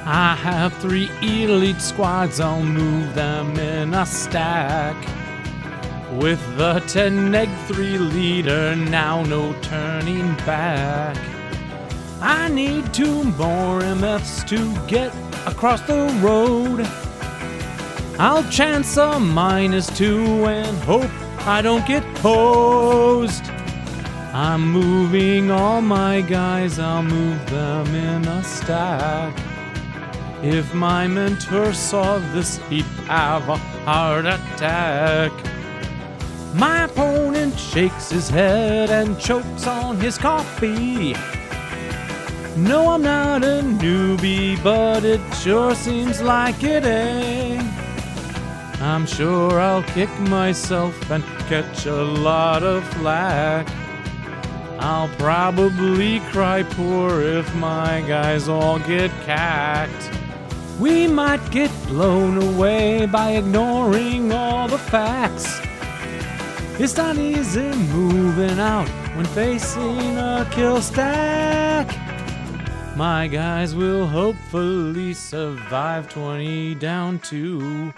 I have 3 elite squads, I'll move them in a stack. With the 10-3 leader, now no turning back. I need 2 more MFs to get across the road. I'll chance a -2 and hope I don't get hosed. I'm moving all my guys, I'll move them in a stack. If my mentor saw this, he'd have a heart attack. My opponent shakes his head and chokes on his coffee. No, I'm not a newbie, but it sure seems like it, eh? I'm sure I'll kick myself and catch a lot of flack. I'll probably cry poor if my guys all get cacked. We might get blown away by ignoring all the facts. It's not easy moving out when facing a kill stack. My guys will hopefully survive 20 down 2.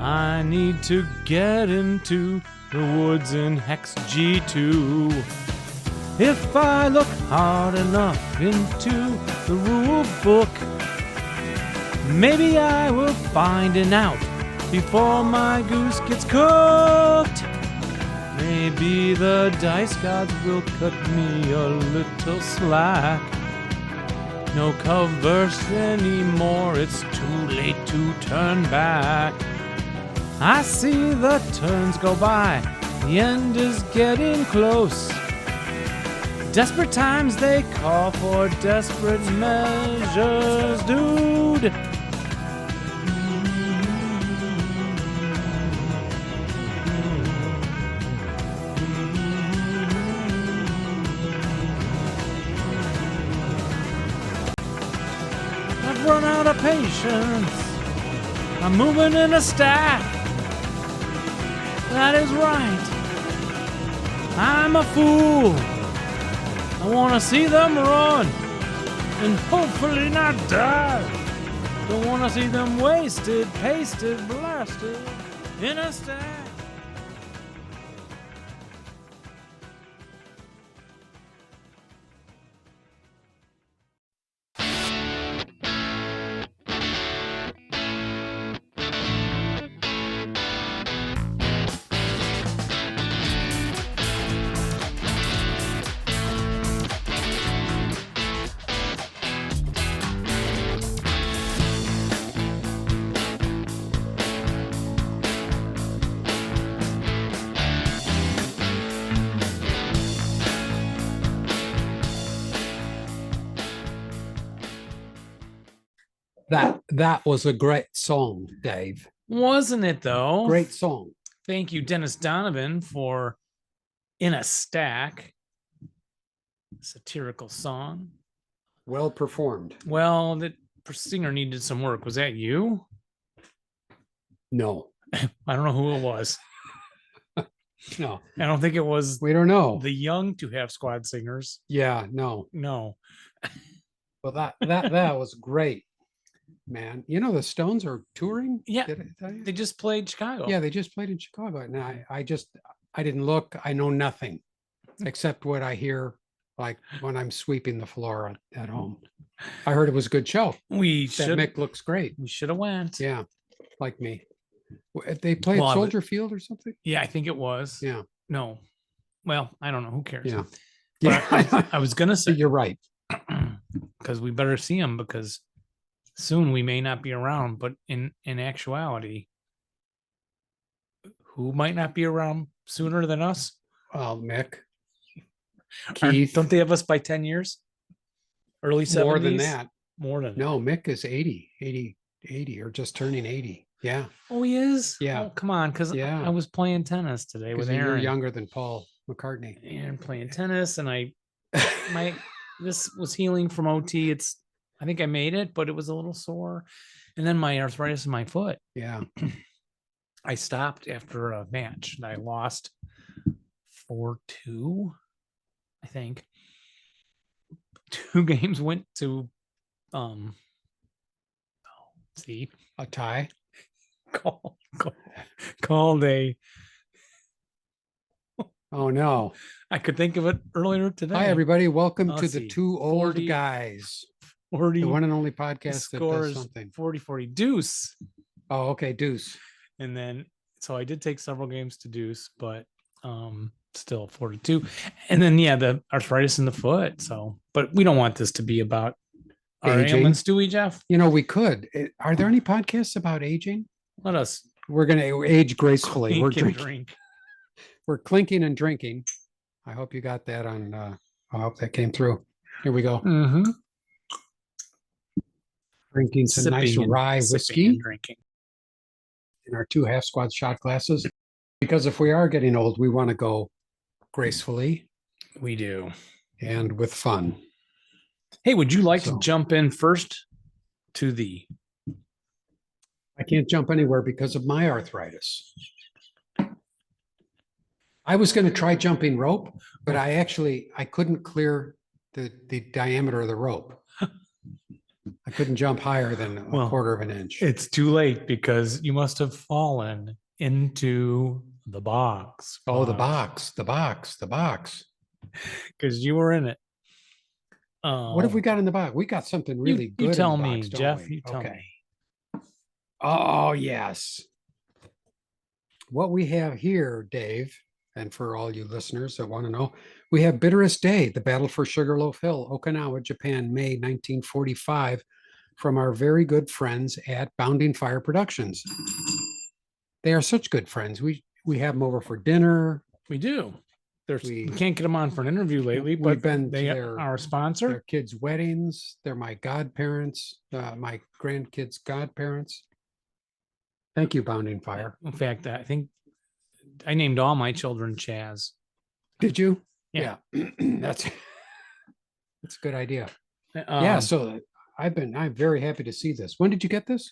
I need to get into the woods in Hex G2. If I look hard enough into the rule book, maybe I will find an out before my goose gets cooked. Maybe the dice gods will cut me a little slack. No covers anymore, it's too late to turn back. I see the turns go by, the end is getting close. Desperate times they call for desperate measures, dude. I've run out of patience. I'm moving in a stack. That is right. I'm a fool. I want to see them run and hopefully not die. Don't want to see them wasted, pasted, blasted in a stack. That was a great song, Dave. Wasn't it, though? Great song. Thank you, Dennis Donovan, for In a Stack. Satirical song. Well performed. Well, the singer needed some work. Was that you? No. I don't know who it was. No. I don't think it was. We don't know. The young to have squad singers. Yeah, no. Well, that was great, man. You know, the Stones are touring. Yeah. They just played Chicago. Yeah, they just played in Chicago. And I didn't look. I know nothing except what I hear, like when I'm sweeping the floor at home. I heard it was a good show. Mick looks great. We should have went. Yeah, like me. They played Soldier Field or something? Yeah, I think it was. Yeah. No. Well, I don't know. Who cares? Yeah. But I was going to say. You're right. Because we better see them, because soon we may not be around. But in actuality, who might not be around sooner than us? Mick. Keith. Don't they have us by 10 years? Early 70s? More than that. More than No, Mick is 80 or just turning 80. Yeah. Oh, he is? Yeah. Oh, come on, because I was playing tennis today with Aaron. You're younger than Paul McCartney. And playing tennis, and this was healing from OT. I think I made it, but it was a little sore. And then my arthritis in my foot. Yeah. I stopped after a match and I lost 4-2, I think. 2 games went to See, a tie. Called a. Oh no. I could think of it earlier today. Hi everybody. Welcome Let's to the see, Two 40, Old Guys. 40. The one and only The podcast that score does is something. 40-40 deuce. Oh, okay. Deuce. And then so I did take several games to deuce, but still 42. And then the arthritis in the foot. So, but we don't want this to be about our Aging. ailments, do we, Jeff? You know, we could. Are there any podcasts about aging? Let us. We're going to age gracefully. We're Clink and drinking. drink. We're clinking and drinking. I hope you got that on. I hope that came through. Here we go. Mm-hmm. Drinking some nice Sipping and- rye sipping whiskey and drinking. in our 2 half squad shot glasses. Because if we are getting old, we want to go gracefully We do. and with fun. Hey, would you like So- to jump in first to the I can't jump anywhere because of my arthritis. I was going to try jumping rope, but I couldn't clear the diameter of the rope. I couldn't jump higher than a Well, quarter of an inch. It's too late because you must have fallen into the box. Oh, the box. Because you were in it. What have we got in the box? We got something really good. You tell in the me, box, don't Jeff. we? You tell Okay. me. Oh, yes. What we have here, Dave, and for all you listeners that want to know, we have Bitterest Day, the battle for Sugar Loaf Hill, Okinawa, Japan, May 1945, from our very good friends at Bounding Fire Productions. They are such good friends. We have them over for dinner. We do. We- We can't get them on for an interview lately, We've but been to they their- are a sponsor. Their kids' weddings. They're my godparents, my grandkids' godparents. Thank you, Bounding Fire. In fact, I think I named all my children Chaz. Did you? Yeah. That's a good idea. Yeah. So I'm very happy to see this. When did you get this?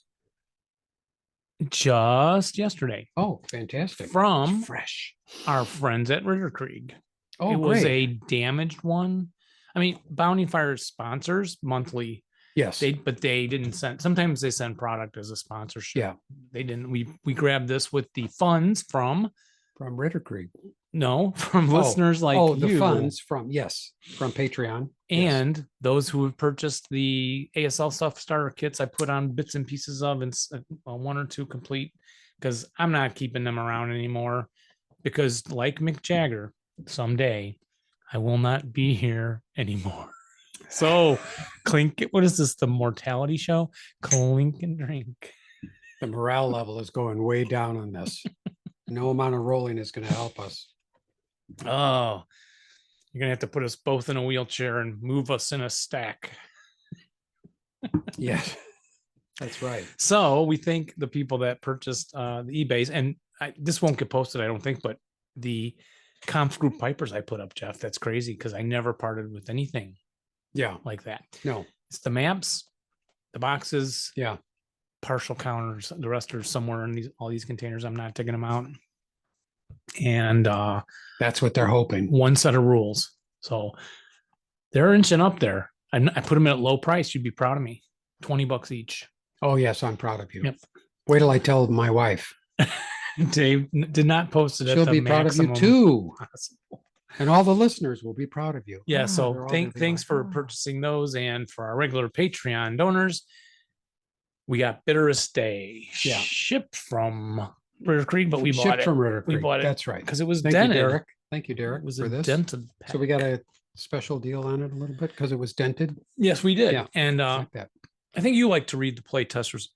Just yesterday Oh, fantastic. from Fresh. our friends at Ritter Krieg. Oh, It was great. a damaged one. I mean, Bounding Fire sponsors monthly. Yes. But they didn't send. Sometimes they send product as a sponsorship. Yeah. They didn't. We grabbed this with the funds from From Ritter Krieg. from listeners like the you funds from Patreon. Yes. and those who have purchased the ASL stuff starter kits. I put on bits and pieces of and one or two complete because I'm not keeping them around anymore because like Mick Jagger, someday I will not be here anymore. So clink. What is this? The mortality show? Clink and drink. The morale level is going way down on this. No amount of rolling is going to help us. Oh, you're gonna have to put us both in a wheelchair and move us in a stack. Yes, that's right. So we thank the people that purchased the eBays, and this won't get posted, I don't think, but the Conf Group Pipers I put up, Jeff. That's crazy because I never parted with anything Yeah. like that. No. It's the maps, the boxes, Yeah. partial counters. The rest are somewhere in all these containers. I'm not taking them out. And That's what they're hoping. one set of rules. So they're inching up there. I put them at low price. You'd be proud of me. $20 each. Oh, yes, I'm proud of you. Yep. Wait till I tell my wife. Dave did not post it. She'll at the be proud of you maximum too. possible. And all the listeners will be proud of you. Yeah. Ah, So they're all gonna be thanks like, for "Oh." purchasing those, and for our regular Patreon donors, we got Bitterest Day Yeah. shipped from Ritter Creek, but we bought Shipped it from Ritter We Creek. bought it That's right. because it was Thank you, dented. Derek. Thank you, Derek, It was for a this. dented. So we pack. got a special deal on it a little bit because it was dented. Yes, we did. Yeah, And Like that. I think you like to read the play testers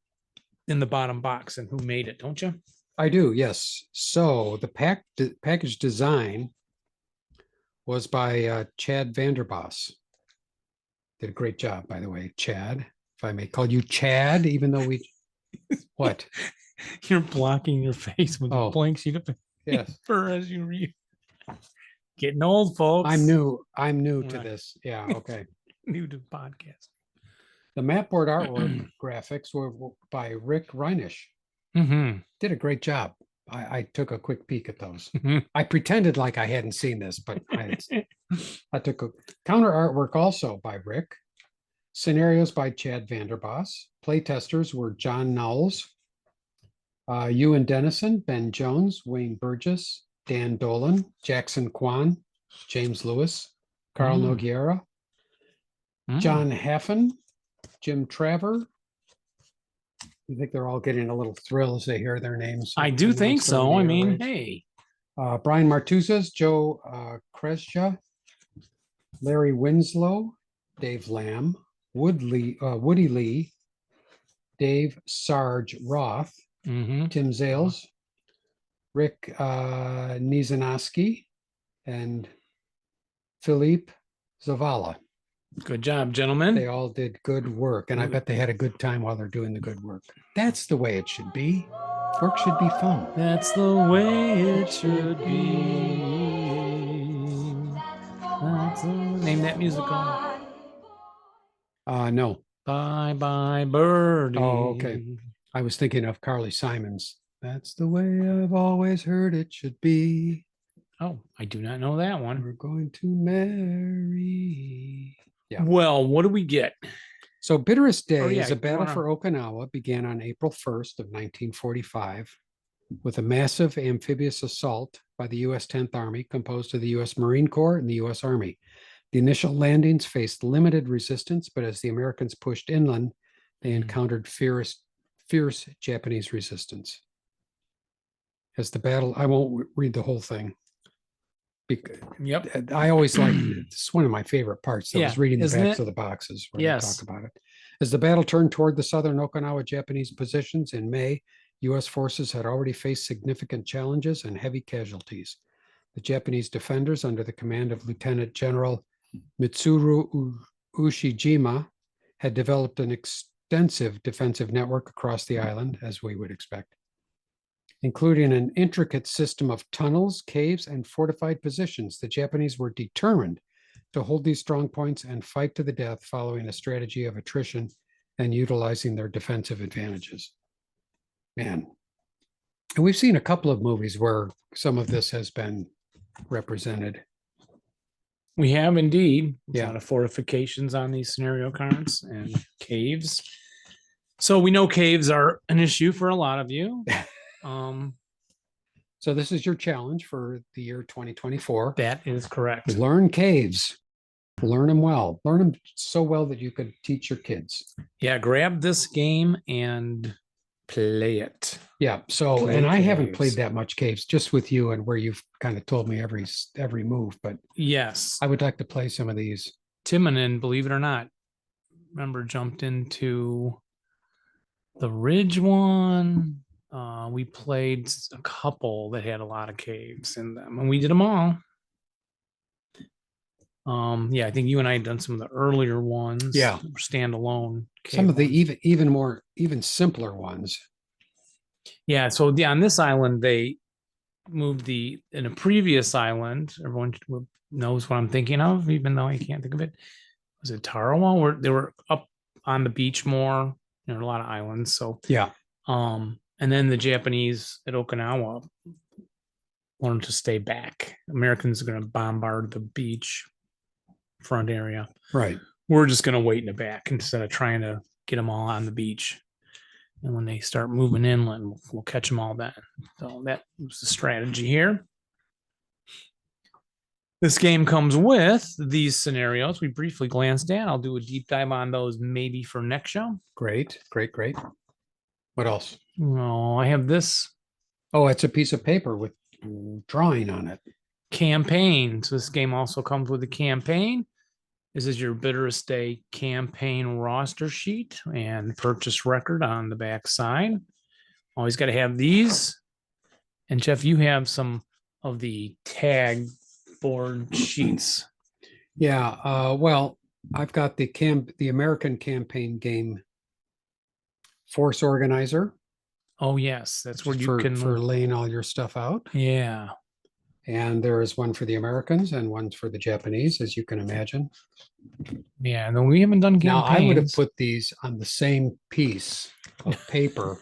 in the bottom box and who made it, don't you? I do, yes. So the package design was by Chad Vanderboss. Did a great job, by the way, Chad. If I may call you Chad, even though we what? You're blocking your face with a Oh. blank sheet of Yes. paper as you read. Getting old, folks. I'm new to Right. this. Yeah, okay. New to podcast. The mapboard artwork graphics were by Rick Reinisch. Mm-hmm. Did a great job. I took a quick peek at those. Mhm. I pretended like I hadn't seen this, but I took a counter artwork also by Rick. Scenarios by Chad Vanderboss. Playtesters were John Knowles, Ewan Dennison, Ben Jones, Wayne Burgess, Dan Dolan, Jackson Kwan, James Lewis, Carl Noguera, John Haffen, Jim Traver. You think they're all getting a little thrill as they hear their names? I do think so. I mean, hey. Brian Martuzas, Joe Kresja, Larry Winslow, Dave Lamb, Woody Lee, Dave Sarge Roth, Tim Zales, Rick Nizanowski, and Philippe Zavala. Good job, gentlemen. They all did good work, and I bet they had a good time while they're doing the good work. That's the way it should be. Work should be fun. That's the way it should be. Name that musical. No. Bye Bye Birdie. Oh, okay. I was thinking of Carly Simon's. That's the way I've always heard it should be. Oh, I do not know that one. We're going to marry. Yeah. Well, what do we get? So Bitterest Day is a battle for Okinawa began on April 1st of 1945 with a massive amphibious assault by the U.S. 10th Army composed of the U.S. Marine Corps and the U.S. Army. The initial landings faced limited resistance, but as the Americans pushed inland, they encountered fierce Japanese resistance. As the battle, I won't read the whole thing. Yep. I always like it's one of my favorite parts. I was reading the backs of the boxes where they talk about it. As the battle turned toward the southern Okinawa Japanese positions in May, U.S. forces had already faced significant challenges and heavy casualties. The Japanese defenders, under the command of Lieutenant General Mitsuru Ushijima, had developed an extensive defensive network across the island, as we would expect, including an intricate system of tunnels, caves, and fortified positions. The Japanese were determined to hold these strong points and fight to the death, following a strategy of attrition and utilizing their defensive advantages. Man. And we've seen a couple of movies where some of this has been represented. We have indeed. A lot of fortifications on these scenario cards and caves. So we know caves are an issue for a lot of you. So this is your challenge for the year 2024. That is correct. Learn caves. Learn them well. Learn them so well that you could teach your kids. Yeah, grab this game and play it. Yeah. So, and I haven't played that much caves, just with you and where you've kind of told me every move, but yes, I would like to play some of these. Timonen, believe it or not, remember jumped into the Ridge one. We played a couple that had a lot of caves in them, and we did them all. Yeah, I think you and I had done some of the earlier ones. Yeah, standalone. Some of the even simpler ones. Yeah, so on this island they moved in a previous island. Everyone knows what I'm thinking of, even though I can't think of it. Was it Tarawa? Where they were up on the beach more. There are a lot of islands, so yeah. And then the Japanese at Okinawa learned to stay back. Americans are going to bombard the beach front area. Right. We're just going to wait in the back instead of trying to get them all on the beach. And when they start moving inland, we'll catch them all then. So that was the strategy here. This game comes with these scenarios we briefly glanced at. I'll do a deep dive on those maybe for next show. Great. What else? Oh, I have this. Oh, it's a piece of paper with drawing on it. Campaign. So this game also comes with a campaign. This is your Bitterest Day campaign roster sheet and purchase record on the back side. Always got to have these. And Jeff, you have some of the tag board sheets. Yeah. Well, I've got the American campaign game Force Organizer. Oh yes, that's where you can for laying all your stuff out. Yeah. And there is one for the Americans and one for the Japanese, as you can imagine. Yeah, and then we haven't done campaigns. Now, I would have put these on the same piece of paper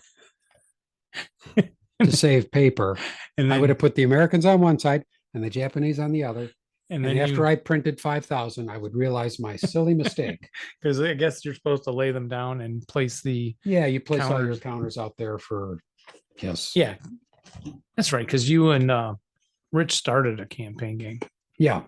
to save paper. And then, I would have put the Americans on one side and the Japanese on the other. And And then after I printed 5,000, I would realize my silly mistake. because I guess you're supposed to lay them down and place the Yeah, you place all your counters. counters out there for, yes. Yeah, that's right. Because you and Rich started a campaign gang. Yeah.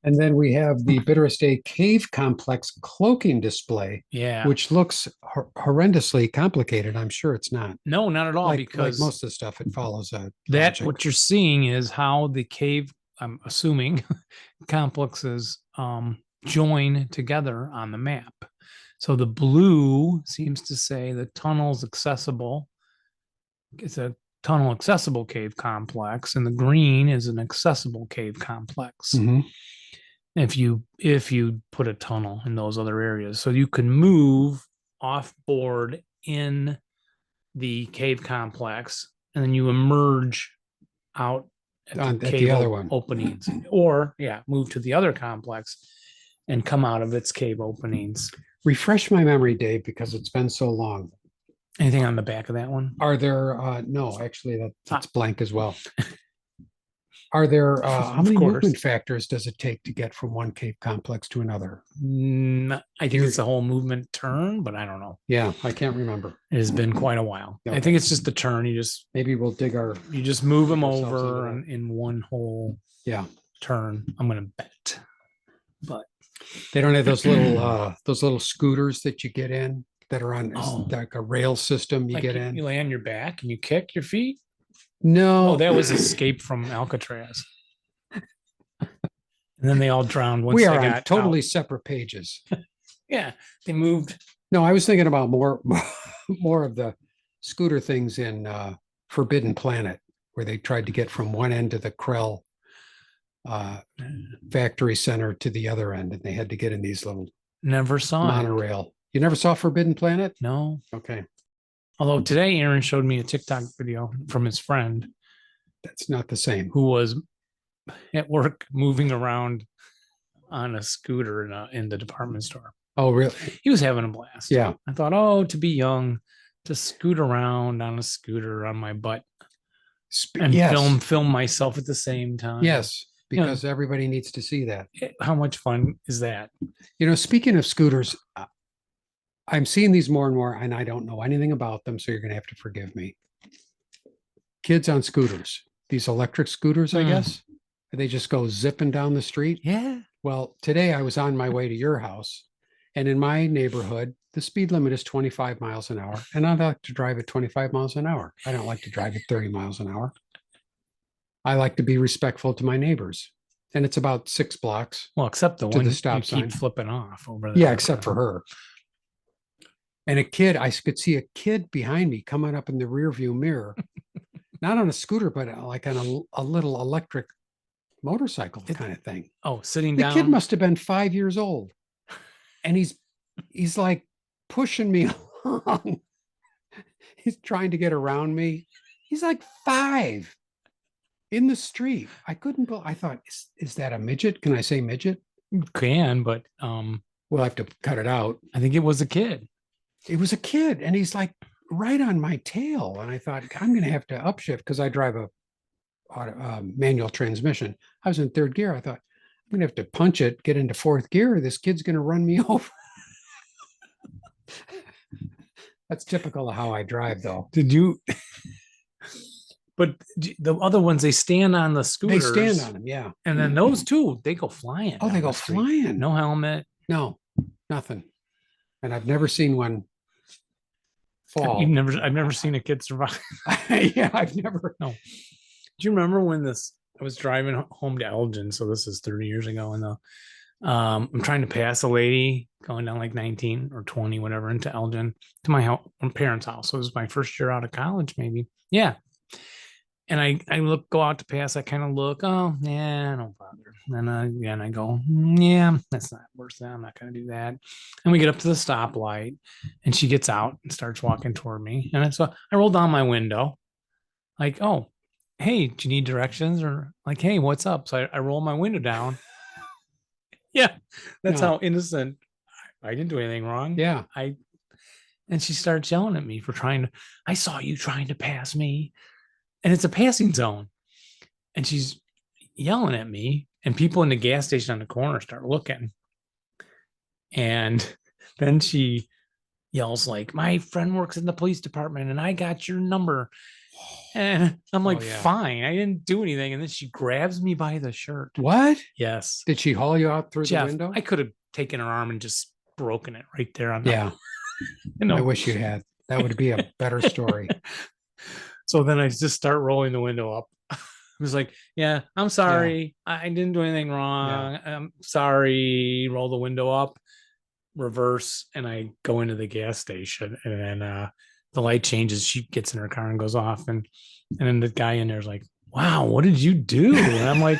And then we have the Bitterest Day Cave Complex cloaking display, Yeah. which looks horrendously complicated. I'm sure it's not. No, not at all. Like because most of the stuff, it follows a that logic. what you're seeing is how the cave, I'm assuming, complexes join together on the map. So the blue seems to say the tunnel's accessible. It's a tunnel accessible cave complex, and the green is an accessible cave complex. Mhm. If you put a tunnel in those other areas, so you can move off board in the cave complex, and then you emerge out at the other one. openings, or move to the other complex and come out of its cave openings. Refresh my memory, Dave, because it's been so long. Anything on the back of that one? Are there, no, actually that's blank as well. Are there, how many movement factors does it take to get from one cave complex to another? I think it's the whole movement turn, but I don't know. Yeah, I can't remember. It has been quite a while. Okay. I think it's just the turn. Maybe we'll you just move them over in one whole turn. I'm gonna bet. But they don't have those little scooters that you get in that are on like a rail system you get in. You lay on your back and you kick your feet. No. Oh, that was Escape from Alcatraz. And then they all drowned once we they are got on totally out. separate pages. Yeah, they moved. No, I was thinking about more of the scooter things in Forbidden Planet, where they tried to get from one end of the Krell factory center to the other end, and they had to get in these little monorail. You never saw Forbidden Planet? No. Okay. Although today Aaron showed me a TikTok video from his friend. That's not the same. Who was at work moving around on a scooter in the department store. Oh, really? He was having a blast. Yeah. I thought, to be young, to scoot around on a scooter on my butt and film myself at the same time. Yes, because everybody needs to see that. How much fun is that? Speaking of scooters, I'm seeing these more and more, and I don't know anything about them, so you're going to have to forgive me. Kids on scooters, these electric scooters, I guess. They just go zipping down the street. Yeah. Well, today I was on my way to your house, and in my neighborhood, the speed limit is 25 miles an hour, and I like to drive at 25 miles an hour. I don't like to drive at 30 miles an hour. I like to be respectful to my neighbors, and it's about 6 blocks. Well, except the one the stop you sign. Keep flipping off over there. Yeah, except for her. And a kid, I could see a kid behind me coming up in the rear view mirror, not on a scooter, but like on a little electric motorcycle kind of thing. Oh, sitting the down. The kid must have been 5 years old, and he's like pushing me along. He's trying to get around me. He's like 5 in the street. I couldn't believe. I thought, is that a midget? Can I say midget? You can, but we'll have to cut it out. I think it was a kid. It was a kid, and he's like right on my tail. And I thought, I'm going to have to upshift because I drive a manual transmission. I was in 3rd gear. I thought, I'm going to have to punch it, get into 4th gear. This kid's going to run me over. That's typical of how I drive, though. Did you? But the other ones, they stand on the scooters. They stand on them, yeah. And then those two, they go flying. Oh, they go flying. No helmet. No, nothing. And I've never seen one fall. I've never seen a kid survive. Yeah, I've never. No. Do you remember when I was driving home to Elgin? So this is 30 years ago. And I'm trying to pass a lady going down like 19 or 20, whatever, into Elgin to my parents' house. So it was my first year out of college, maybe. Yeah. And I go out to pass. I kind of look, oh, yeah, don't bother. And I go, yeah, that's not worth it. I'm not going to do that. And we get up to the stoplight, and she gets out and starts walking toward me. And so I roll down my window, like, oh, hey, do you need directions? Or like, hey, what's up? So I roll my window down. Yeah, that's how innocent. I didn't do anything wrong. Yeah. And she starts yelling at me for I saw you trying to pass me. And it's a passing zone. And she's yelling at me And people in the gas station on the corner start looking. And then she yells like, my friend works in the police department and I got your number. And I'm like, fine, I didn't do anything. And then she grabs me by the shirt. What? Yes. Did she haul you out through the window? I could have taken her arm and just broken it right there on the I wish you had. That would be a better story. So then I just start rolling the window up. I was like, yeah, I'm sorry. I didn't do anything wrong. I'm sorry. Roll the window up, reverse, and I go into the gas station. And then the light changes. She gets in her car and goes off. And then the guy in there is like, wow, what did you do? And I'm like,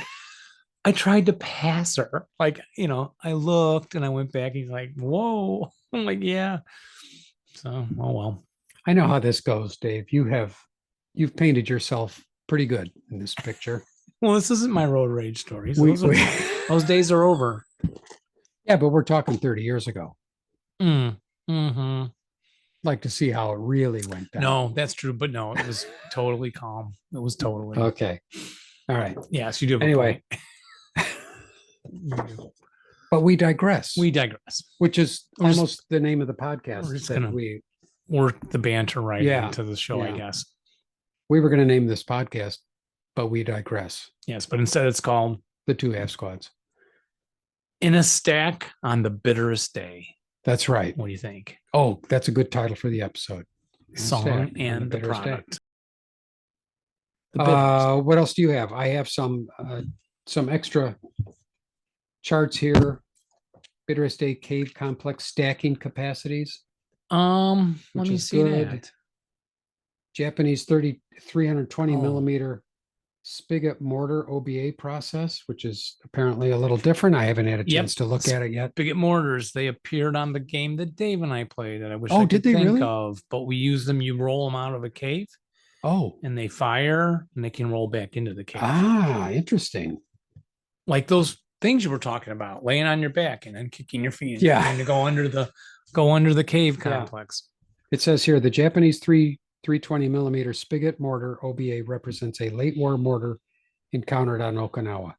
I tried to pass her. Like, I looked and I went back. He's like, whoa. I'm like, yeah. So, oh well. I know how this goes, Dave. You've painted yourself pretty good in this picture. Well, this isn't my road rage story. So those days are over. Yeah, but we're talking 30 years ago. Mm-hmm. Like to see how it really went down. No, that's true. But no, it was totally calm. It was totally. Okay. All right. Yes, you do. Anyway. But we digress. Which is almost the name of the podcast. We're just going to work the banter right into the show, I guess. We were going to name this podcast, but we digress. Yes, but instead it's called The Two Half Squads. In a Stack on the Bitterest Day. That's right. What do you think? Oh, that's a good title for the episode. Song and the product. What else do you have? I have some extra charts here. Bitterest Day cave complex stacking capacities. Let me see that. Japanese 320 millimeter spigot mortar OBA process, which is apparently a little different. I haven't had a chance to look at it yet. Spigot mortars, they appeared on the game that Dave and I played that I wish I could think of, but we use them. You roll them out of a cave. Oh. And they fire and they can roll back into the cave. Ah, interesting. Like those things you were talking about, laying on your back and then kicking your feet. Yeah. And to go under the cave complex. It says here the Japanese 320 millimeter spigot mortar OBA represents a late war mortar encountered on Okinawa.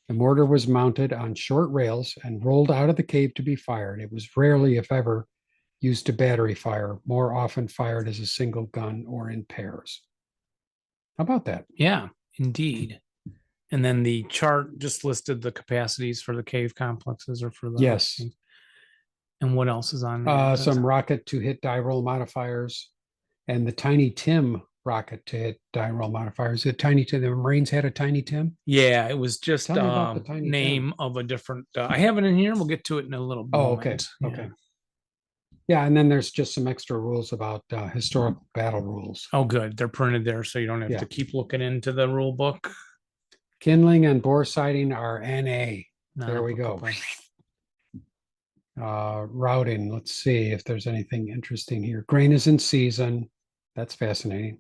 The mortar was mounted on short rails and rolled out of the cave to be fired. It was rarely, if ever, used to battery fire, more often fired as a single gun or in pairs. How about that? Yeah, indeed. And then the chart just listed the capacities for the cave complexes or for the yes. And what else is on there? Some rocket to hit die roll modifiers and the Tiny Tim rocket to hit die roll modifiers. The Tiny Tim, the Marines had a Tiny Tim? Yeah, it was just the name of a different. I have it in here. We'll get to it in a little bit. Oh, okay. Yeah. Okay. Yeah, and then there's just some extra rules about historical battle rules. Oh, good. They're printed there, so you don't have to keep looking into the rule book. Kindling and bore sighting are NA. There we go. Routing. Let's see if there's anything interesting here. Grain is in season. That's fascinating.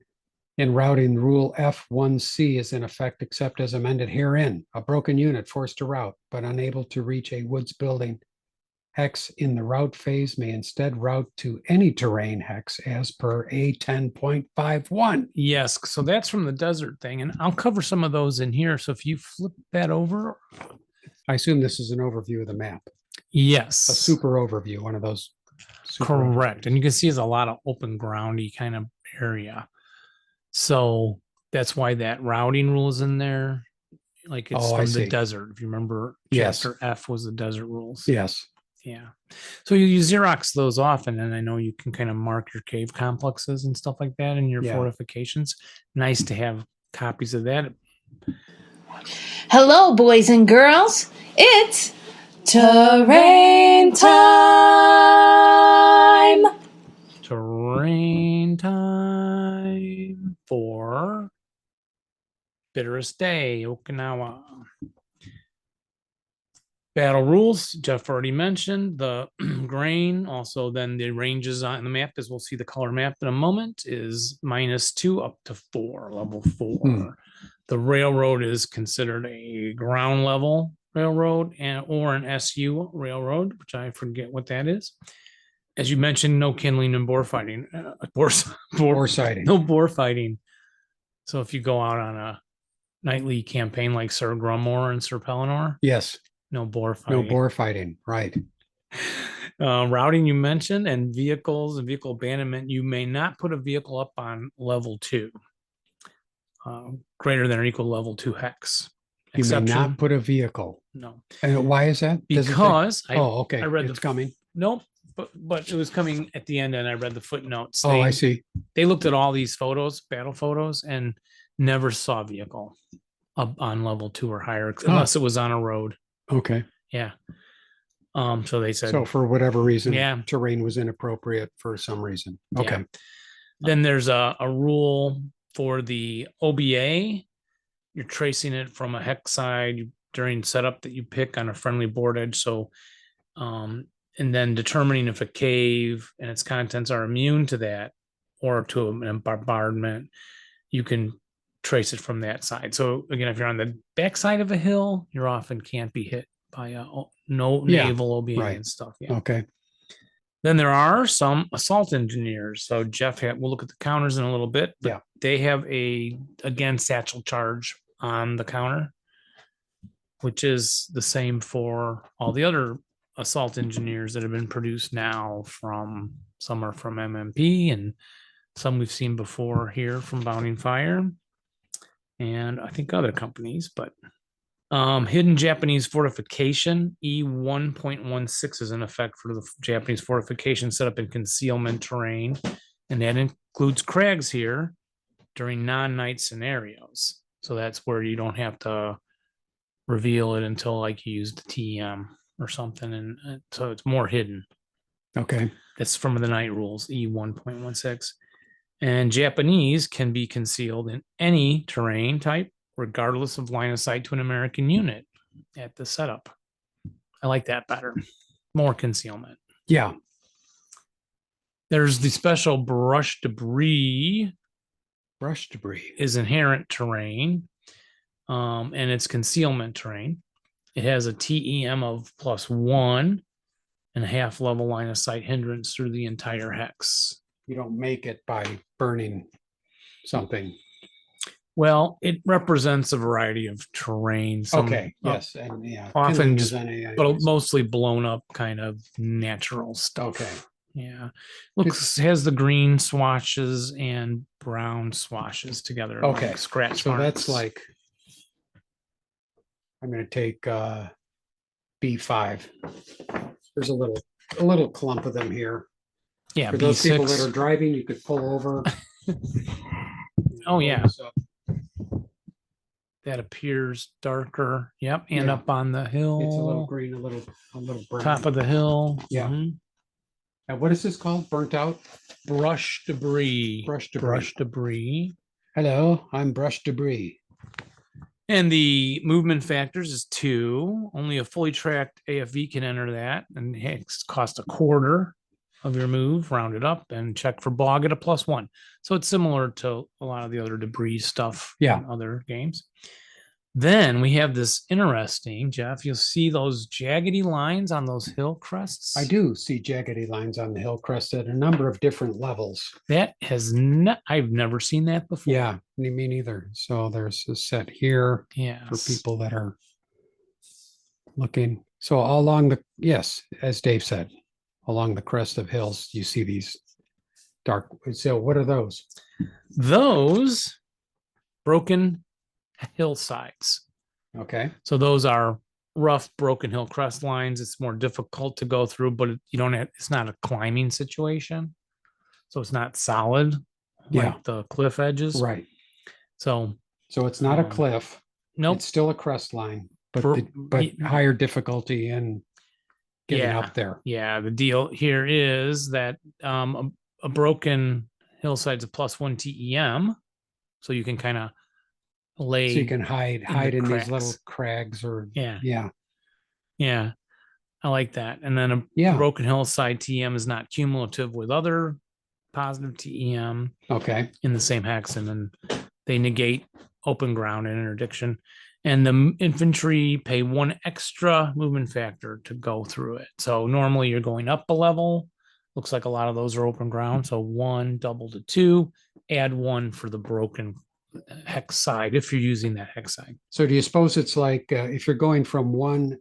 In routing, rule F1C is in effect except as amended herein. A broken unit forced to route, but unable to reach a woods building hex in the route phase may instead route to any terrain hex as per A10.51. Yes, so that's from the desert thing, and I'll cover some of those in here. So if you flip that over. I assume this is an overview of the map. Yes. A super overview, one of those. Correct. And you can see it's a lot of open groundy kind of area. So that's why that routing rule is in there. Like it's from the desert. If you remember, chapter F was the desert rules. Yes. Yeah. So you Xerox those off, and then I know you can kind of mark your cave complexes and stuff like that in your fortifications. Nice to have copies of that. Hello, boys and girls. It's terrain time. Terrain time for Bitterest Day, Okinawa. Battle rules, Jeff already mentioned. The grain, also then the ranges on the map, as we'll see the color map in a moment, is -2 up to 4, level 4. The railroad is considered a ground level railroad or an SU railroad, which I forget what that is. As you mentioned, no kindling and bore fighting. Bore sighting. No bore fighting. So if you go out on a nightly campaign like Sir Grummore and Sir Pelennor. Yes. No boar No fighting. boar fighting. Right. Routing you mentioned, and vehicles and vehicle abandonment. You may not put a vehicle up on level 2, greater than or equal to level 2 hex. You may Exception, not put a vehicle. no, And why is that? Does it say- because Oh, okay. I read It's the coming. nope, but it was coming at the end, and I read the footnotes. Oh, I see. They looked at all these photos, battle photos, and never saw a vehicle up on level 2 or higher, unless it was on a road. Okay. Yeah. So they said, So for whatever reason, Yeah. terrain was inappropriate for some reason. Okay. Yeah. Then there's a rule for the OBA. You're tracing it from a hex side during setup that you pick on a friendly board edge. So, and then determining if a cave and its contents are immune to that or to a bombardment, you can trace it from that side. So again, if you're on the back side of a hill, you often can't be hit by naval OBA right. and stuff. Yeah. Okay. Then there are some assault engineers. So Jeff, we'll look at the counters in a little bit. But Yeah. they have again, satchel charge on the counter, which is the same for all the other assault engineers that have been produced now. Some are from MMP and some we've seen before here from Bounding Fire and I think other companies, but hidden Japanese fortification E1.16 is in effect for the Japanese fortification set up in concealment terrain, and that includes crags here during non-night scenarios. So that's where you don't have to reveal it until like you use the TEM or something, and so it's more hidden. Okay. That's from the night rules E1.16. And Japanese can be concealed in any terrain type, regardless of line of sight to an American unit at the setup. I like that better. More concealment. Yeah. There's the special brush debris. Brush debris is inherent terrain, and it's concealment terrain. It has a TEM of +1 and a half level line of sight hindrance through the entire hex. You don't make it by burning something. Well, it represents a variety of terrain. Okay. Yes. And often kindling just, is NA but anyways. mostly blown up kind of natural stuff. Okay. Yeah. Has the green swatches and brown swatches together. Okay. Like scratch So marks. that's like, I'm going to take B5. There's a little clump of them here. Yeah. For those people that B6. are driving, you could pull over. Oh, yeah. So, That appears darker. Yep. And Yeah. up on the hill. it's a little green, a little brown. Top of the hill. Yeah. Mhm. Now, what is this called? Burnt out? Brush debris. Brush debris. Brush debris. Hello, I'm brush debris. And the movement factors is 2. Only a fully tracked AFV can enter that, and it's cost a quarter of your move, rounded up, and check for bog at a +1. So it's similar to a lot of the other debris stuff Yeah. in other games. Then we have this interesting, Jeff, you'll see those jaggedy lines on those hill crests. I do see jaggedy lines on the hill crest at a number of different levels. That I've never seen that before. Yeah, me neither. So there's a set here Yeah. for people that are looking. So all along yes, as Dave said, along the crest of hills, you see these dark. So what are those? Those broken hillsides. Okay. So those are rough broken hill crest lines. It's more difficult to go through, but it's not a climbing situation. So it's not solid like the cliff edges. Right. So it's not a cliff. Nope. It's still a crest line, but For- higher difficulty in getting up there. Yeah. The deal here is that a broken hillside's a +1 TEM. So you can kind of lay. So you can hide in these little crags or Yeah. I like that. And then Yeah. broken hillside TEM is not cumulative with other positive TEM Okay. in the same hex, and then they negate open ground and interdiction. And the infantry pay 1 extra movement factor to go through it. So normally you're going up a level. Looks like a lot of those are open ground. So 1 double to 2, add 1 for the broken hex side if you're using that hex side. So do you suppose it's like if you're going from one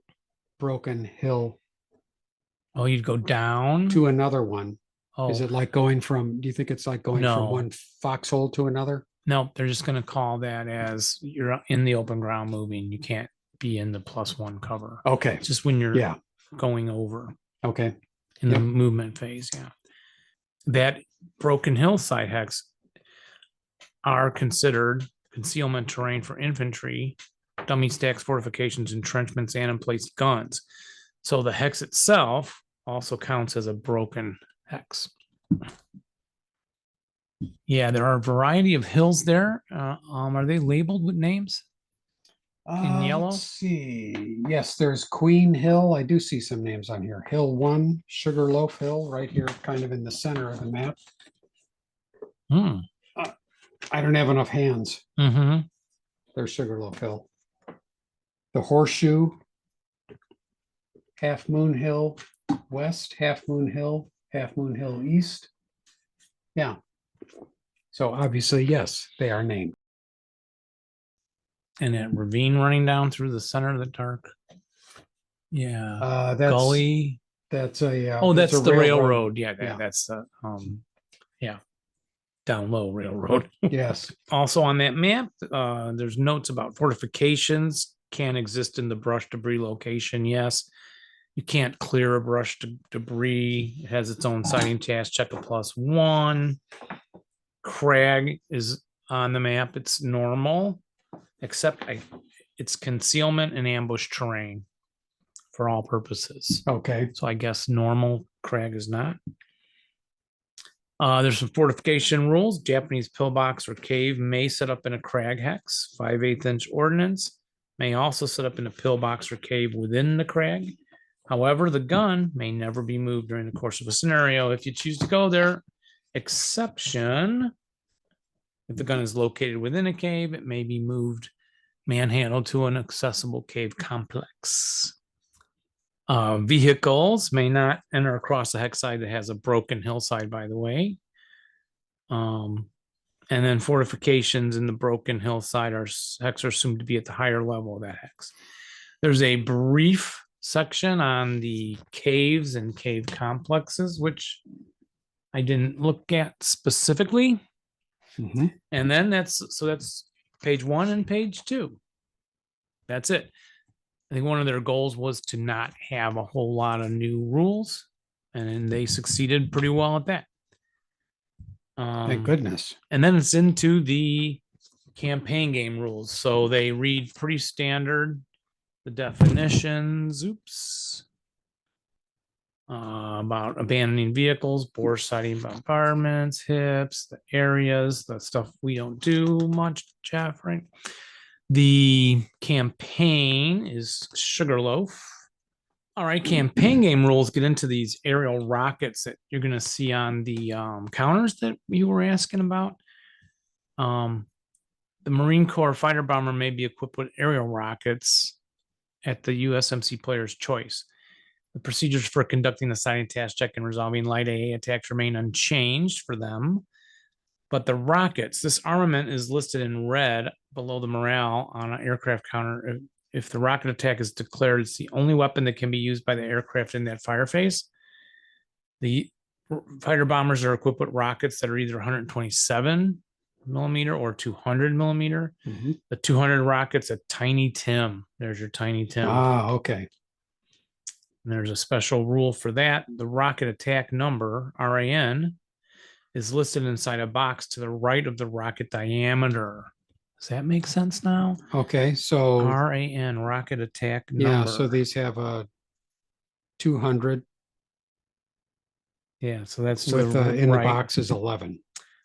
broken hill Oh, you'd go down to another one? Is Oh, it like going from, do you think it's like going from No. one foxhole to another? no, they're just going to call that as you're in the open ground moving. You can't be in the +1 cover. Okay. It's just when you're Yeah. going over Okay. in the Yep. movement phase. Yeah. That broken hillside hex are considered concealment terrain for infantry, dummy stacks, fortifications, entrenchments, and emplaced guns. So the hex itself also counts as a broken hex. Yeah, there are a variety of hills there. Are they labeled with names? In yellow? Let's see. Yes, there's Queen Hill. I do see some names on here. Hill 1, Sugar Loaf Hill, right here, kind of in the center of the map. Hmm. I don't have enough hands. Mm-hmm. There's Sugar Loaf Hill. The Horseshoe, Half Moon Hill West, Half Moon Hill East. Yeah. So obviously, yes, they are named. And that ravine running down through the center of the dark. Yeah. That's Gully. that's a Oh, that's a the railroad. Yeah, Yeah. that's the yeah, down low railroad. Yes. Also on that map, there's notes about fortifications can exist in the brush debris location. Yes, you can't clear a brush debris. It has its own sighting task. Check a +1. Crag is on the map. It's normal, except it's concealment and ambush terrain for all purposes. Okay. So I guess normal crag is not. There's some fortification rules. Japanese pillbox or cave may set up in a crag hex. 5/8 inch ordnance may also set up in a pillbox or cave within the crag. However, the gun may never be moved during the course of a scenario if you choose to go there. Exception, if the gun is located within a cave, it may be moved, manhandled to an accessible cave complex. Vehicles may not enter across the hex side that has a broken hillside, by the way. And then fortifications in the broken hillside hex are assumed to be at the higher level of that hex. There's a brief section on the caves and cave complexes, which I didn't look at specifically. Mhm. And then that's page 1 and page 2. That's it. I think one of their goals was to not have a whole lot of new rules, and they succeeded pretty well at that. Thank goodness. And then it's into the campaign game rules. So they read pretty standard. The definitions, about abandoning vehicles, bore sighting bombardments, hips, the areas, the stuff we don't do much, Jeff, right? The campaign is Sugar Loaf. All right, campaign game rules get into these aerial rockets that you're going to see on the counters that you were asking about. The Marine Corps fighter bomber may be equipped with aerial rockets at the USMC player's choice. The procedures for conducting the sighting task check and resolving light AA attacks remain unchanged for them. But the rockets, this armament is listed in red below the morale on an aircraft counter. If the rocket attack is declared, it's the only weapon that can be used by the aircraft in that fire phase. The fighter bombers are equipped with rockets that are either 127 millimeter or 200 millimeter. Mm-hmm. The 200 rocket's a Tiny Tim. There's your Tiny Tim. Ah, okay. And there's a special rule for that. The rocket attack number, RAN, is listed inside a box to the right of the rocket diameter. Does that make sense now? Okay, so RAN, rocket attack number. yeah, so these have a 200. Yeah, so that's with in the box is 11.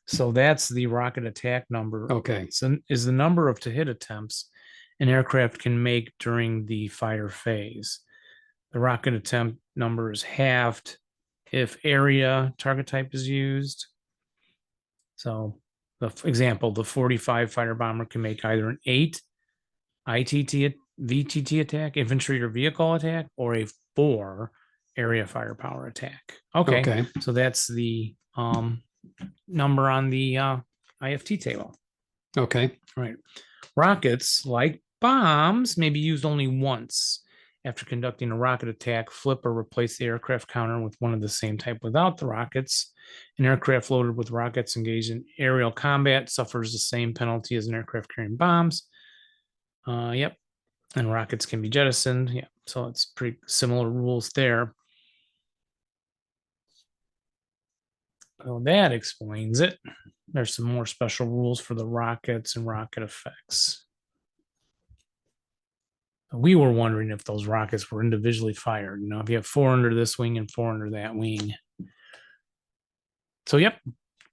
So that's the rocket attack number. Okay. So is the number of to hit attempts an aircraft can make during the fire phase. The rocket attempt number is halved if area target type is used. So, the example, the 45 fighter bomber can make either an 8 ITT VTT attack, infantry or vehicle attack, or a 4 area firepower attack. Okay. So that's the number on the IFT table. Okay. Right. Rockets, like bombs, may be used only once. After conducting a rocket attack, flip or replace the aircraft counter with one of the same type without the rockets. An aircraft loaded with rockets engaged in aerial combat suffers the same penalty as an aircraft carrying bombs. Yep. And rockets can be jettisoned. Yeah. So it's pretty similar rules there. Well, that explains it. There's some more special rules for the rockets and rocket effects. We were wondering if those rockets were individually fired. You know, if you have 4 under this wing and 4 under that wing. So, yep.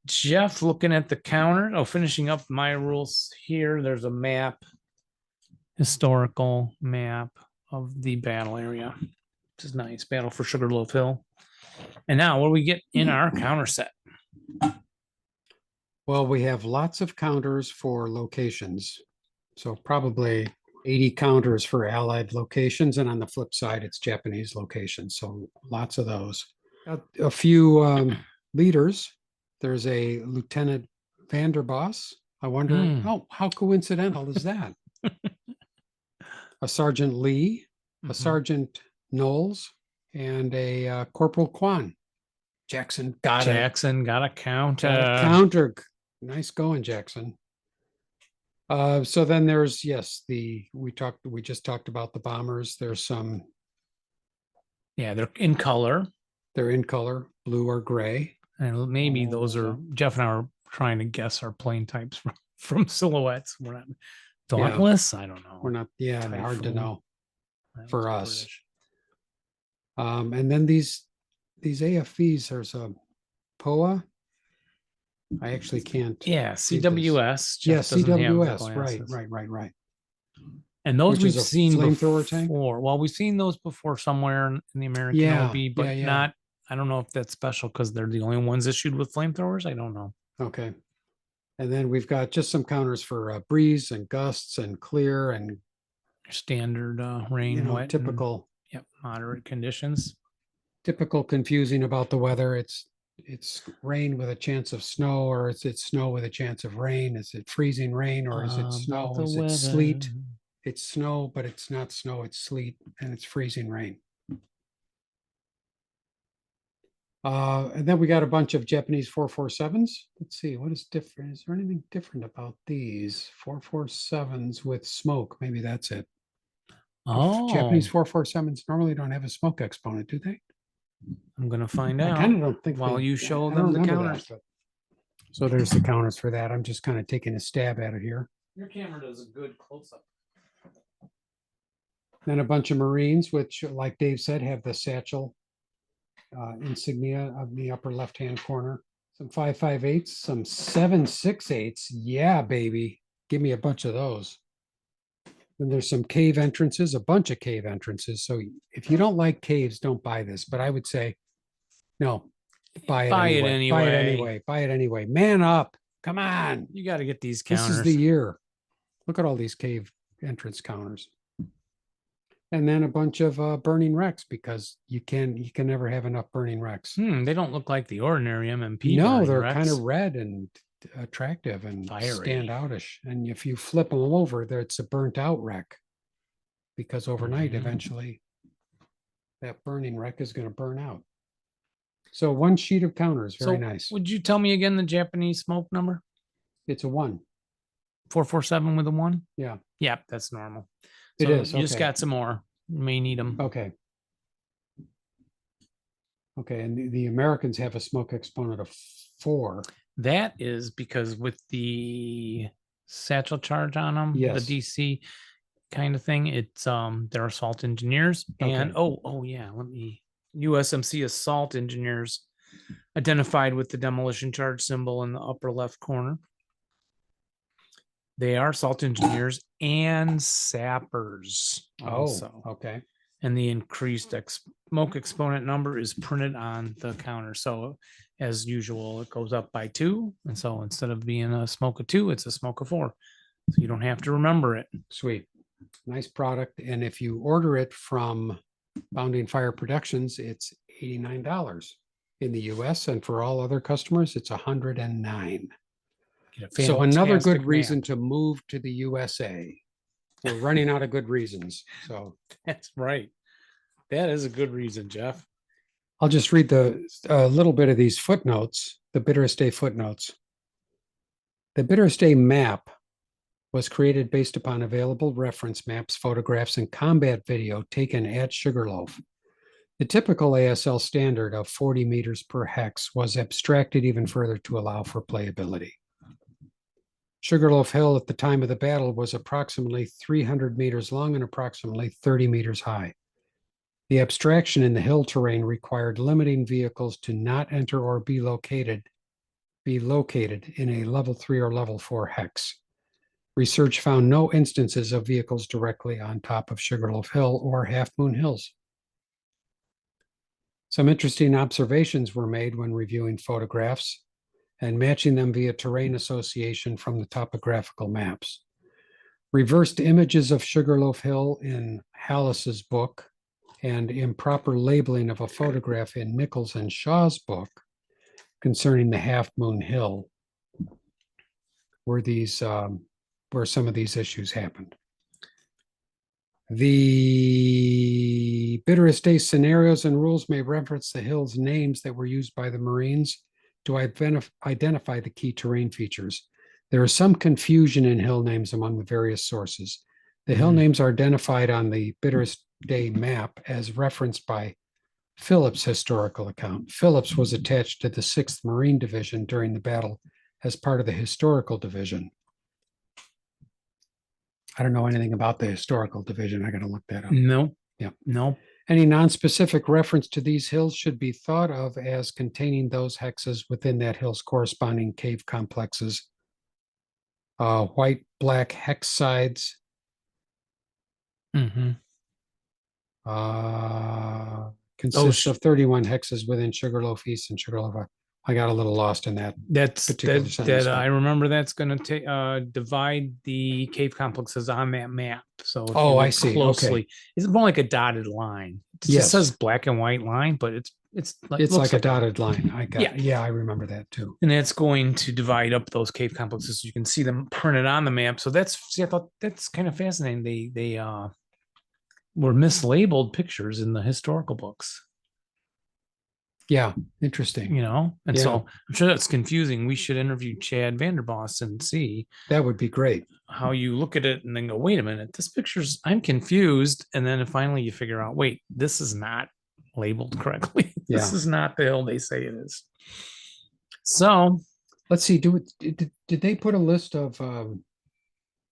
Jeff looking at the counter. Oh, finishing up my rules here. There's a map, historical map of the battle area, which is nice. Battle for Sugar Loaf Hill. And now, what do we get in our counter set? Well, we have lots of counters for locations. So probably 80 counters for Allied locations. And on the flip side, it's Japanese locations. So lots of those. A few leaders. There's a Lieutenant Vanderboss. I wonder, how coincidental is that? A Sergeant Lee, a Sergeant Knowles, and a Corporal Kwan. Jackson got a counter. Got a counter. Nice going, Jackson. So then there's, yes, we just talked about the bombers. There's some. Yeah, they're in color. They're in color, blue or gray. And maybe those are, Jeff and I are trying to guess our plane types from silhouettes. We're not Dauntless. I don't know. We're not, Typhoon. hard to know That for was us. British. And then these AFVs, there's a POA. I actually can't. Yeah, CWS. Yeah, Jeff doesn't have the CWS. glasses. Right. And those Which we've is a seen flamethrower before. tank? Well, we've seen those before somewhere in the American Yeah, OB, but yeah. not. I don't know if that's special because they're the only ones issued with flamethrowers. I don't know. Okay. And then we've got just some counters for breeze and gusts and clear and Standard rain, wet, typical. And, moderate conditions. Typical confusing about the weather. It's rain with a chance of snow, or is it snow with a chance of rain? Is it freezing rain, or is it snow? Is it sleet? It's snow, but it's not snow. It's sleet and it's freezing rain. And then we got a bunch of Japanese 447s. Let's see, what is different? Is there anything different about these 447s with smoke? Maybe that's it. Oh, Japanese 447s normally don't have a smoke exponent, do they? I'm gonna find out. I kind of don't think. While you show I them don't the remember counters. that, so there's the counters for that. I'm just kind of taking a stab at it here. Your camera does a good close-up. Then a bunch of Marines, which, like Dave said, have the satchel insignia of the upper left-hand corner. Some 5.58s, some 7.68s. Yeah, baby. Give me a bunch of those. Then there's some cave entrances, a bunch of cave entrances. So if you don't like caves, don't buy this. But I would say, no, buy it anyway. Buy it anyway. Buy it anyway. Man up. Come on. You got to get these counters. This is the year. Look at all these cave entrance counters. And then a bunch of burning wrecks, because you can never have enough burning wrecks. They don't look like the ordinary MMP. No, they're kind of red and attractive and stand outish. And if you flip them over, it's a burnt out wreck, because overnight, eventually, that burning wreck is going to burn out. So one sheet of counters, very nice. Would you tell me again the Japanese smoke number? It's a 1. 447 with a 1? Yeah. Yep, that's normal. It is. You just got some more. You may need them. Okay. Okay, and the Americans have a smoke exponent of 4. That is because with the satchel charge on them, Yes. the DC kind of thing, it's they're assault engineers. Okay. And USMC assault engineers identified with the demolition charge symbol in the upper left corner. They are assault engineers and sappers also. Oh, okay. And the increased smoke exponent number is printed on the counter. So as usual, it goes up by 2. And so instead of being a smoke of 2, it's a smoke of 4. So you don't have to remember it. Sweet. Nice product. And if you order it from Bounding Fire Productions, it's $89 in the US. And for all other customers, it's $109. So another good reason to move to the USA. We're running out of good reasons. So that's right. That is a good reason, Jeff. I'll just read a little bit of these footnotes, the Bitterest Day footnotes. The Bitterest Day map was created based upon available reference maps, photographs, and combat video taken at Sugarloaf. The typical ASL standard of 40 meters per hex was abstracted even further to allow for playability. Sugarloaf Hill at the time of the battle was approximately 300 meters long and approximately 30 meters high. The abstraction in the hill terrain required limiting vehicles to not enter or be located in a level 3 or level 4 hex. Research found no instances of vehicles directly on top of Sugarloaf Hill or Half Moon Hills. Some interesting observations were made when reviewing photographs and matching them via terrain association from the topographical maps. Reversed images of Sugarloaf Hill in Hallis's book and improper labeling of a photograph in Nichols and Shaw's book concerning the Half Moon Hill where some of these issues happened. The Bitterest Day scenarios and rules may reference the hill's names that were used by the Marines to identify the key terrain features. There is some confusion in hill names among the various sources. The hill names are identified on the Bitterest Day map as referenced by Phillips' historical account. Phillips was attached to the 6th Marine Division during the battle as part of the historical division. I don't know anything about the historical division. I got to look that up. No. Yeah. No. Any non-specific reference to these hills should be thought of as containing those hexes within that hill's corresponding cave complexes. White, black hex sides. Mm-hmm. Consists of 31 hexes within Sugarloaf East and Sugarloaf. I got a little lost in that. I remember that's going to divide the cave complexes on that map. So if you look I see. Closely, okay. It's more like a dotted line. It just says black and white line, but it's like a dotted line. I remember that too. And that's going to divide up those cave complexes so you can see them printed on the map. So I thought that's kind of fascinating. They were mislabeled pictures in the historical books. Yeah, interesting. And so I'm sure that's confusing. We should interview Chad Vanderboss and see. That would be great. How you look at it and then go, wait a minute, I'm confused. And then finally you figure out, wait, this is not labeled correctly. This is not the hill they say it is. So let's see. Did they put a list of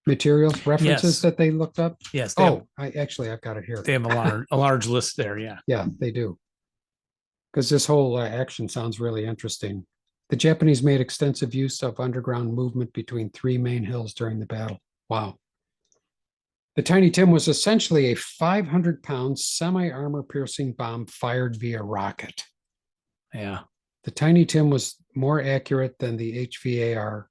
materials, references that they looked up? Yes. I've got it here. They have a large list there. Yeah. Yeah, they do. Because this whole action sounds really interesting. The Japanese made extensive use of underground movement between 3 main hills during the battle. Wow. The Tiny Tim was essentially a 500-pound semi-armor piercing bomb fired via rocket. Yeah. The Tiny Tim was more accurate than the HVAR,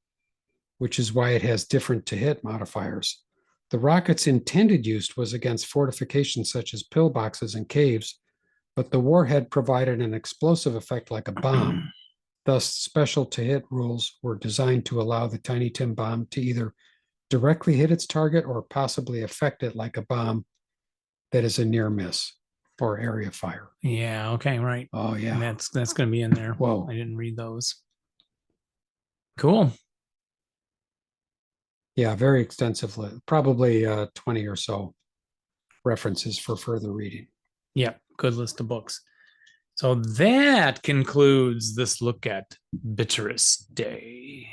which is why it has different to-hit modifiers. The rocket's intended use was against fortifications such as pillboxes and caves, but the warhead provided an explosive effect like a bomb. Thus, special to-hit rules were designed to allow the Tiny Tim bomb to either directly hit its target or possibly affect it like a bomb that is a near miss or area fire. Yeah, okay, right. Oh, yeah. And that's going to be in there. Whoa. I didn't read those. Cool. Yeah, very extensively. Probably 20 or so references for further reading. Yep, good list of books. So that concludes this look at Bitterest Day.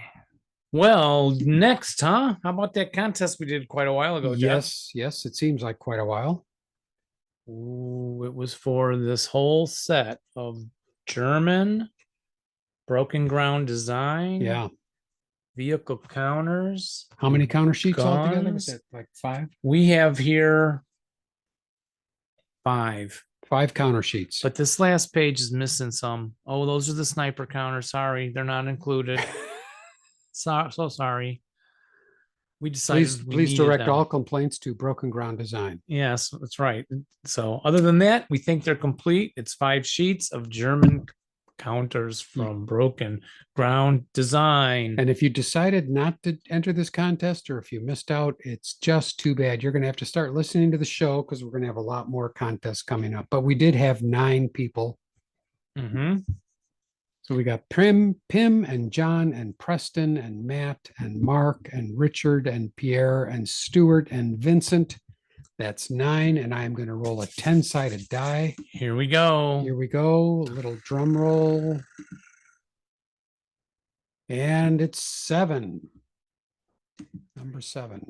Well, next, huh? How about that contest we did quite a while ago, Jeff? Yes, it seems like quite a while. Ooh, it was for this whole set of German broken ground design. Yeah. Vehicle counters. How many counter sheets altogether? Was that like 5? We have here 5. 5 counter sheets. But this last page is missing some. Oh, those are the sniper counters. Sorry, they're not included. So sorry. We decided. Please direct all complaints to Broken Ground Design. Yes, that's right. So other than that, we think they're complete. It's 5 sheets of German counters from Broken Ground Design. And if you decided not to enter this contest, or if you missed out, it's just too bad. You're going to have to start listening to the show, because we're going to have a lot more contests coming up. But we did have 9 people. So we got Pim, and John, and Preston, and Matt, and Mark, and Richard, and Pierre, and Stuart, and Vincent. That's 9, and I am going to roll a 10-sided die. Here we go. Here we go. A little drum roll. And it's 7. Number 7.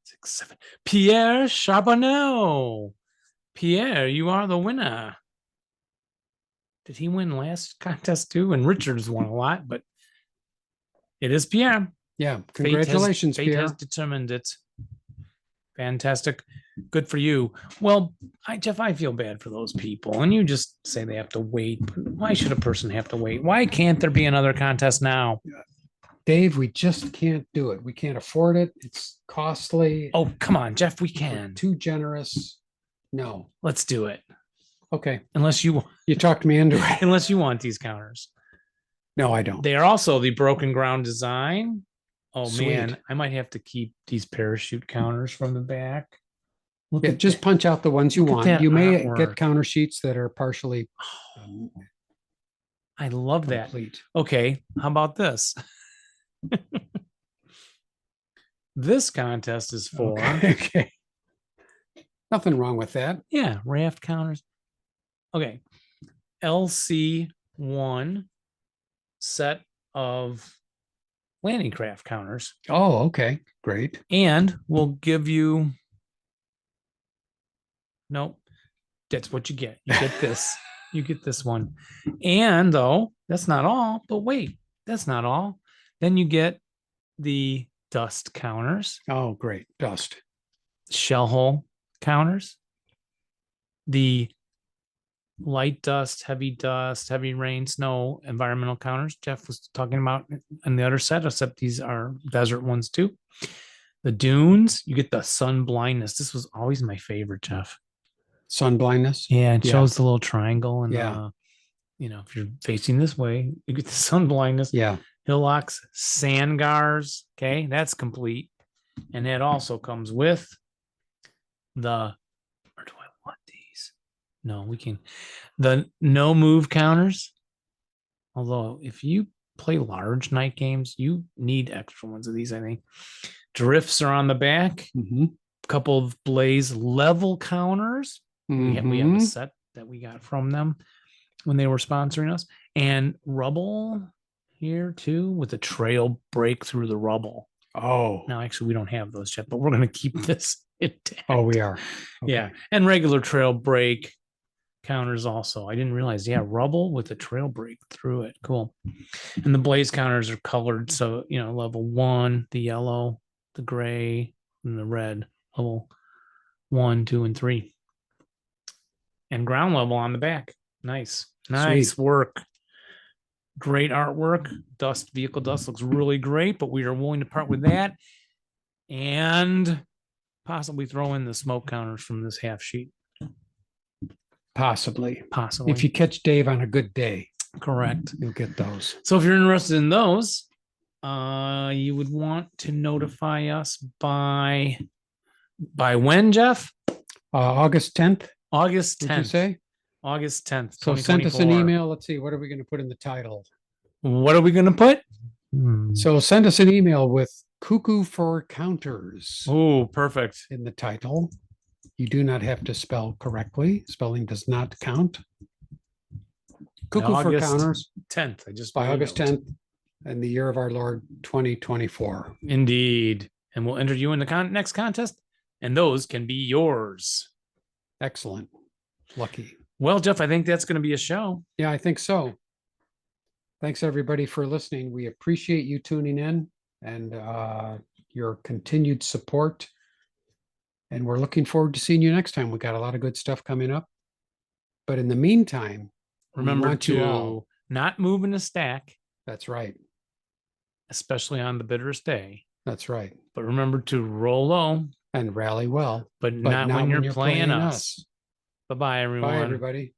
6, 7. Pierre Charbonneau. Pierre, you are the winner. Did he win last contest too? And Richard's won a lot, but it is Pierre. Yeah, congratulations, fate Pierre. has determined it. Fantastic. Good for you. Well, Jeff, I feel bad for those people. And you just say they have to wait. But why should a person have to wait? Why can't there be another contest now? Dave, we just can't do it. We can't afford it. It's costly. Oh, come on, Jeff, we We're can. too generous. No. Let's do it. Okay. Unless you talked me into it. unless you want these counters. No, I don't. They are also the Broken Ground Design. Oh, Sweet. man, I might have to keep these parachute counters from the back. Yeah, just punch out the ones you Look at want. that You may artwork. get counter sheets that are partially I love that. complete. Okay, how about this? This contest is for Okay. Nothing wrong with that. yeah, raft counters. Okay. LC1 set of landing craft counters. Oh, okay. Great. And we'll give you nope. That's what you get. You get this. You get this one. And though, that's not all, but wait, that's not all. Then you get the dust counters, Oh, great. Dust. shell hole counters, the light dust, heavy rain, snow, environmental counters Jeff was talking about in the other set, except these are desert ones too. The dunes, you get the sun blindness. This was always my favorite, Jeff. Sun blindness. Yeah, it Yeah. shows the little triangle, and Yeah. if you're facing this way, you get the sun blindness. Yeah. Hillocks, Sangars. Okay, that's complete. And it also comes with the, or do I want these? No, we can. The no move counters. Although, if you play large night games, you need extra ones of these, I think. Drifts are on the back. Mhm. A couple of Blaze level counters. We have a Mhm. set that we got from them when they were sponsoring us. And rubble here too, with a trail break through the rubble. Oh. Now, actually, we don't have those yet, but we're going to keep this intact. Oh, we are. Yeah. Okay. And regular trail break counters also. I didn't realize. Yeah. Rubble with a trail break through it. Cool. And the Blaze counters are colored. So, level 1, the yellow, the gray, and the red. Level 1, 2, and 3. And ground level on the back. Nice work. Great artwork. Vehicle dust looks really great, but we are willing to part with that and possibly throw in the smoke counters from this half sheet. Possibly. Possibly. If you catch Dave on a good day, correct, you'll get those. So if you're interested in those, you would want to notify us by when, Jeff? August 10th. August 10th. Did you say? August 10th. So send us an email. Let's see. What are we going to put in the title? What are we going to put? So send us an email with Cuckoo for Counters Oh, perfect. in the title. You do not have to spell correctly. Spelling does not count. Cuckoo for August Counters 10th. I just by August emailed. 10th and the year of our Lord 2024. Indeed. And we'll enter you in the next contest, and those can be yours. Excellent. Lucky. Well, Jeff, I think that's going to be a show. Yeah, I think so. Thanks everybody for listening. We appreciate you tuning in and your continued support. And we're looking forward to seeing you next time. We got a lot of good stuff coming up. But in the meantime, Remember want you to all- not move in a stack, that's right. especially on the bitterest day. That's right. But remember to roll low, And rally well, but but not when you're playing us. us. Bye-bye, everyone. Bye, everybody.